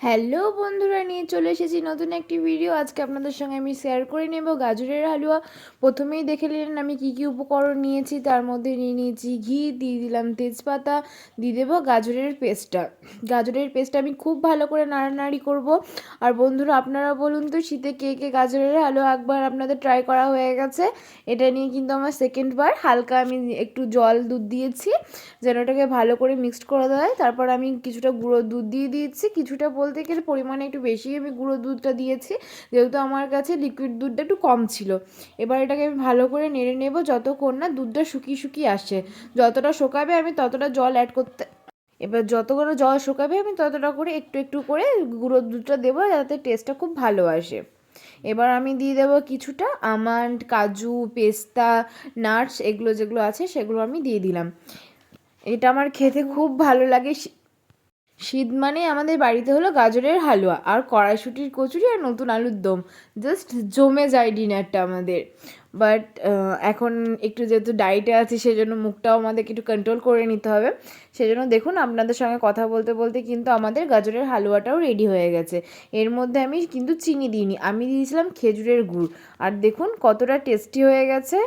Hello বন্ধুরা, নিয়ে চলে এসেছি নতুন একটি ভিডিও। আজকে আপনাদের সঙ্গে আমি শেয়ার করে নেব গাজরের হালুয়া। প্রথমেই দেখে নিলেন আমি কি কি উপকরণ নিয়েছি। তার মধ্যে নিয়ে নিয়েছি ঘি, দিয়ে দিলাম তেজপাতা, দিয়ে দেবো গাজরের পেস্টটা। গাজরের পেস্টটা আমি খুব ভালো করে নাড়ানাড়ি করব। আর বন্ধুরা, আপনারা বলুন তো, শীতে কে কে গাজরের হালুয়া একবার আপনাদের ট্রাই করা হয়ে গেছে? এটা নিয়ে কিন্তু আমার সেকেন্ড বার। হালকা আমি একটু জল দুধ দিয়েছি যেন এটাকে ভালো করে মিক্সড করে দেয়। তারপর আমি কিছুটা গুঁড়ো দুধ দিয়ে দিয়েছি, কিছুটা বলতে গেলে পরিমাণে একটু বেশি আমি গুঁড়ো দুধটা দিয়েছি, যেহেতু আমার কাছে লিকুইড দুধটা একটু কম ছিল। এবার এটাকে আমি ভালো করে নেড়ে নেব যতক্ষণ না দুধটা শুকিয়ে শুকিয়ে আসে। যতটা শুকাবে আমি ততটা জল অ্যাড করতে, এবার যতগুলো জল শুকাবে আমি ততটা করে একটু একটু করে গুঁড়ো দুধটা দেবো, যাতে টেস্টটা খুব ভালো আসে। এবার আমি দিয়ে দেবো কিছুটা আমন্ড, কাজু, পেস্তা, নাটস, এগুলো যেগুলো আছে সেগুলো আমি দিয়ে দিলাম। এটা আমার খেতে খুব ভালো লাগে। শীত মানে আমাদের বাড়িতে হলো গাজরের হালুয়া আর কড়াইশুঁটির কচুরি আর নতুন আলুর দম। জাস্ট জমে যায় ডিনারটা আমাদের। বাট এখন একটু যেহেতু ডায়েটে আছি, সেজন্য মুখটাও আমাদেরকে একটু কন্ট্রোল করে নিতে হবে। সেজন্য দেখুন, আপনাদের সঙ্গে কথা বলতে বলতে কিন্তু আমাদের গাজরের হালুয়াটাও রেডি হয়ে গেছে। এর মধ্যে আমি কিন্তু চিনি দিইনি, আমি দিয়েছিলাম খেজুরের গুড়। আর দেখুন কতটা টেস্টি হয়ে গেছে।